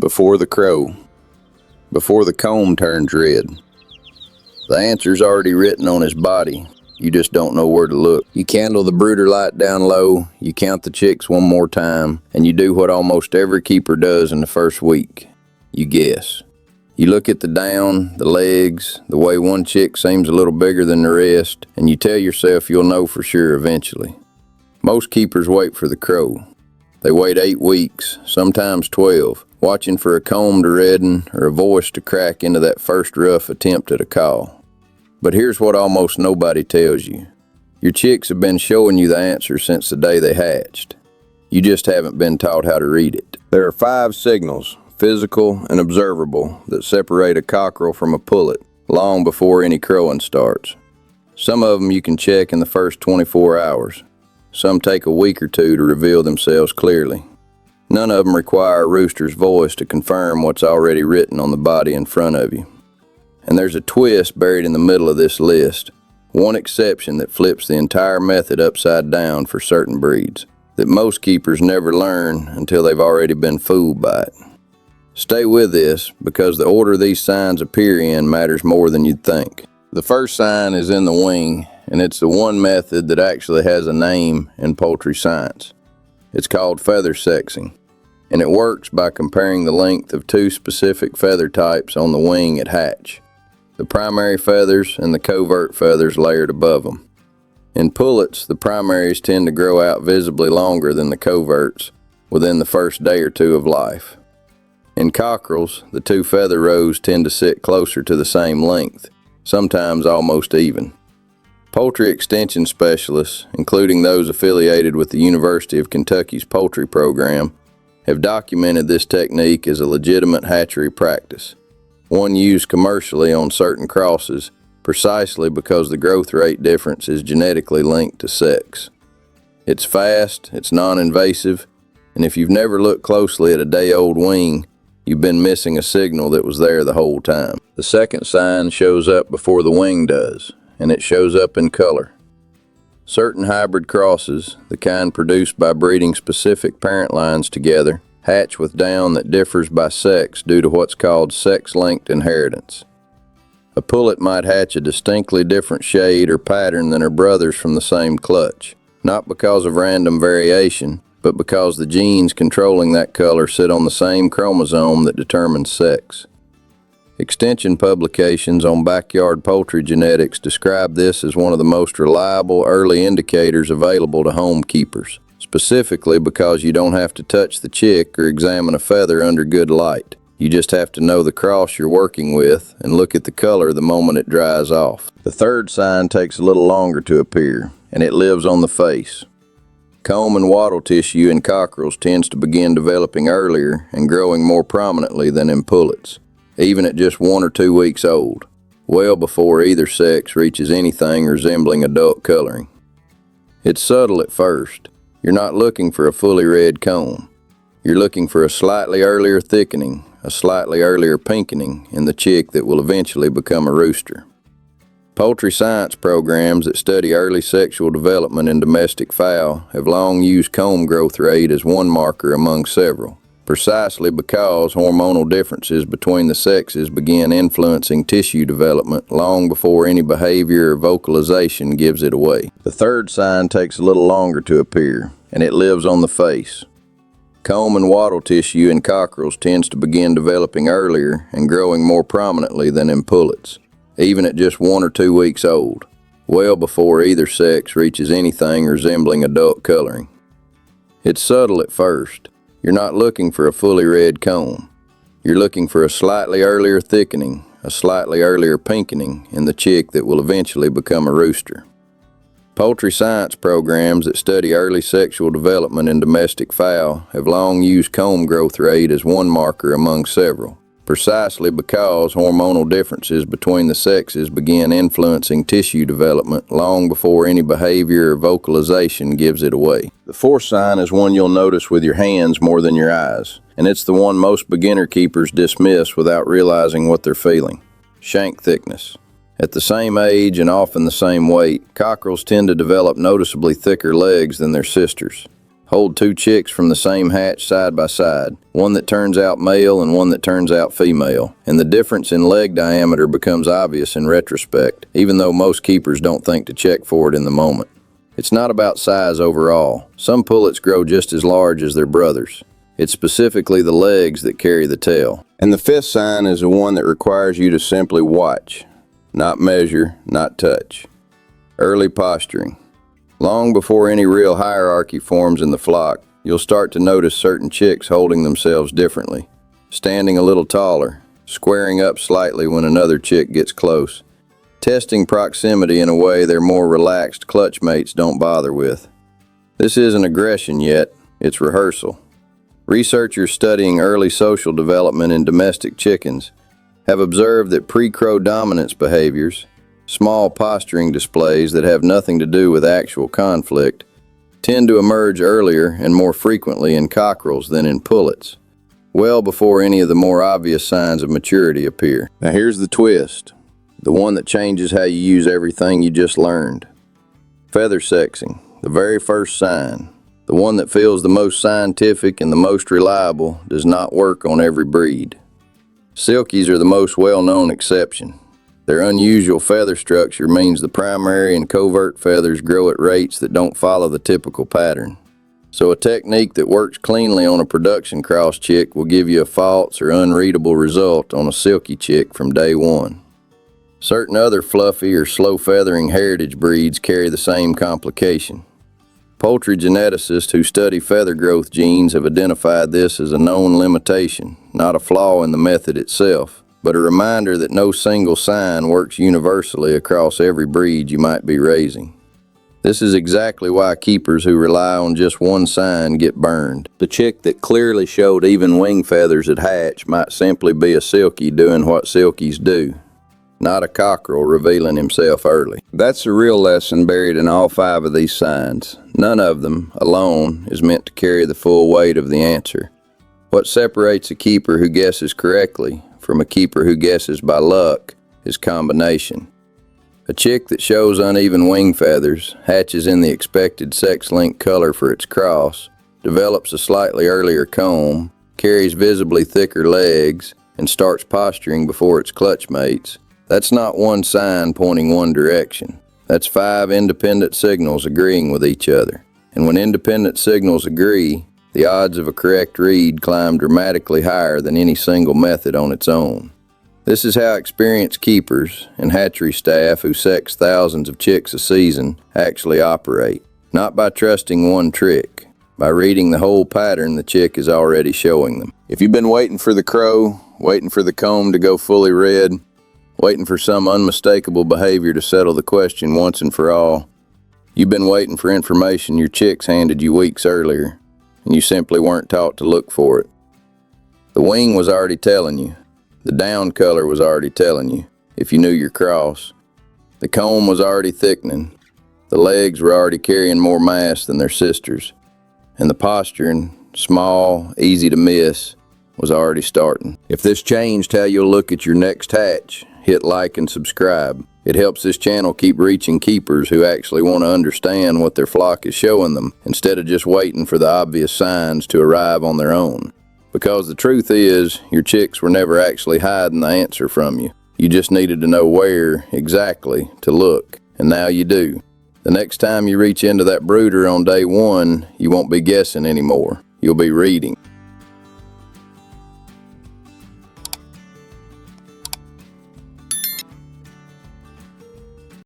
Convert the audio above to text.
Before the crow. Before the comb turns red. The answer's already written on his body. You just don't know where to look. You candle the brooder light down low, you count the chicks one more time, and you do what almost every keeper does in the first week. You guess. You look at the down, the legs, the way one chick seems a little bigger than the rest, and you tell yourself you'll know for sure eventually. Most keepers wait for the crow. They wait 8 weeks, sometimes 12, watching for a comb to redden or a voice to crack into that first rough attempt at a call. But here's what almost nobody tells you. Your chicks have been showing you the answer since the day they hatched. You just haven't been taught how to read it. There are 5 signals, physical and observable, that separate a cockerel from a pullet long before any crowing starts. Some of them you can check in the first 24 hours. Some take a week or 2 to reveal themselves clearly. None of them require a rooster's voice to confirm what's already written on the body in front of you. And there's a twist buried in the middle of this list, one exception that flips the entire method upside down for certain breeds, that most keepers never learn until they've already been fooled by it. Stay with this, because the order these signs appear in matters more than you'd think. The first sign is in the wing, and it's the one method that actually has a name in poultry science. It's called feather sexing, and it works by comparing the length of 2 specific feather types on the wing at hatch. The primary feathers and the covert feathers layered above them. In pullets, the primaries tend to grow out visibly longer than the coverts within the first day or 2 of life. In cockerels, the 2 feather rows tend to sit closer to the same length, sometimes almost even. Poultry extension specialists, including those affiliated with the University of Kentucky's poultry program, have documented this technique as a legitimate hatchery practice, one used commercially on certain crosses precisely because the growth rate difference is genetically linked to sex. It's fast, it's non-invasive, and if you've never looked closely at a day-old wing, you've been missing a signal that was there the whole time. The second sign shows up before the wing does, and it shows up in color. Certain hybrid crosses, the kind produced by breeding specific parent lines together, hatch with down that differs by sex due to what's called sex-linked inheritance. A pullet might hatch a distinctly different shade or pattern than her brothers from the same clutch, not because of random variation, but because the genes controlling that color sit on the same chromosome that determines sex. Extension publications on backyard poultry genetics describe this as one of the most reliable early indicators available to home keepers, specifically because you don't have to touch the chick or examine a feather under good light. You just have to know the cross you're working with and look at the color the moment it dries off. The third sign takes a little longer to appear, and it lives on the face. Comb and wattle tissue in cockerels tends to begin developing earlier and growing more prominently than in pullets, even at just 1 or 2 weeks old, well before either sex reaches anything resembling adult coloring. It's subtle at first. You're not looking for a fully red comb. You're looking for a slightly earlier thickening, a slightly earlier pinkening in the chick that will eventually become a rooster. Poultry science programs that study early sexual development in domestic fowl have long used comb growth rate as one marker among several, precisely because hormonal differences between the sexes begin influencing tissue development long before any behavior or vocalization gives it away. The third sign takes a little longer to appear, and it lives on the face. Comb and wattle tissue in cockerels tends to begin developing earlier and growing more prominently than in pullets, even at just 1 or 2 weeks old, well before either sex reaches anything resembling adult coloring. It's subtle at first. You're not looking for a fully red comb. You're looking for a slightly earlier thickening, a slightly earlier pinkening in the chick that will eventually become a rooster. Poultry science programs that study early sexual development in domestic fowl have long used comb growth rate as one marker among several, precisely because hormonal differences between the sexes begin influencing tissue development long before any behavior or vocalization gives it away. The fourth sign is one you'll notice with your hands more than your eyes, and it's the one most beginner keepers dismiss without realizing what they're feeling: shank thickness. At the same age and often the same weight, cockerels tend to develop noticeably thicker legs than their sisters. Hold 2 chicks from the same hatch side by side, one that turns out male and one that turns out female, and the difference in leg diameter becomes obvious in retrospect, even though most keepers don't think to check for it in the moment. It's not about size overall. Some pullets grow just as large as their brothers. It's specifically the legs that carry the tale. And the 5th sign is the one that requires you to simply watch, not measure, not touch. Early posturing. Long before any real hierarchy forms in the flock, you'll start to notice certain chicks holding themselves differently, standing a little taller, squaring up slightly when another chick gets close, testing proximity in a way their more relaxed clutchmates don't bother with. This isn't aggression yet, it's rehearsal. Researchers studying early social development in domestic chickens have observed that pre-crow dominance behaviors, small posturing displays that have nothing to do with actual conflict, tend to emerge earlier and more frequently in cockerels than in pullets, well before any of the more obvious signs of maturity appear. Now here's the twist, the one that changes how you use everything you just learned. Feather sexing, the very first sign, the one that feels the most scientific and the most reliable, does not work on every breed. Silkies are the most well-known exception. Their unusual feather structure means the primary and covert feathers grow at rates that don't follow the typical pattern. So a technique that works cleanly on a production cross chick will give you a false or unreadable result on a silky chick from day one. Certain other fluffy or slow feathering heritage breeds carry the same complication. Poultry geneticists who study feather growth genes have identified this as a known limitation, not a flaw in the method itself, but a reminder that no single sign works universally across every breed you might be raising. This is exactly why keepers who rely on just one sign get burned. The chick that clearly showed even wing feathers at hatch might simply be a silkie doing what silkies do, not a cockerel revealing himself early. That's the real lesson buried in all 5 of these signs. None of them, alone, is meant to carry the full weight of the answer. What separates a keeper who guesses correctly from a keeper who guesses by luck is combination. A chick that shows uneven wing feathers, hatches in the expected sex-linked color for its cross, develops a slightly earlier comb, carries visibly thicker legs, and starts posturing before its clutchmates. That's not one sign pointing one direction. That's 5 independent signals agreeing with each other. And when independent signals agree, the odds of a correct read climb dramatically higher than any single method on its own. This is how experienced keepers and hatchery staff who sex thousands of chicks a season actually operate. Not by trusting one trick, by reading the whole pattern the chick is already showing them. If you've been waiting for the crow, waiting for the comb to go fully red, waiting for some unmistakable behavior to settle the question once and for all, you've been waiting for information your chicks handed you weeks earlier, and you simply weren't taught to look for it. The wing was already telling you. The down color was already telling you, if you knew your cross. The comb was already thickening. The legs were already carrying more mass than their sisters. And the posturing, small, easy to miss, was already starting. If this changed how you'll look at your next hatch, hit like and subscribe. It helps this channel keep reaching keepers who actually want to understand what their flock is showing them, instead of just waiting for the obvious signs to arrive on their own. Because the truth is, your chicks were never actually hiding the answer from you. You just needed to know where, exactly, to look, and now you do. The next time you reach into that brooder on day 1, you won't be guessing anymore. You'll be reading.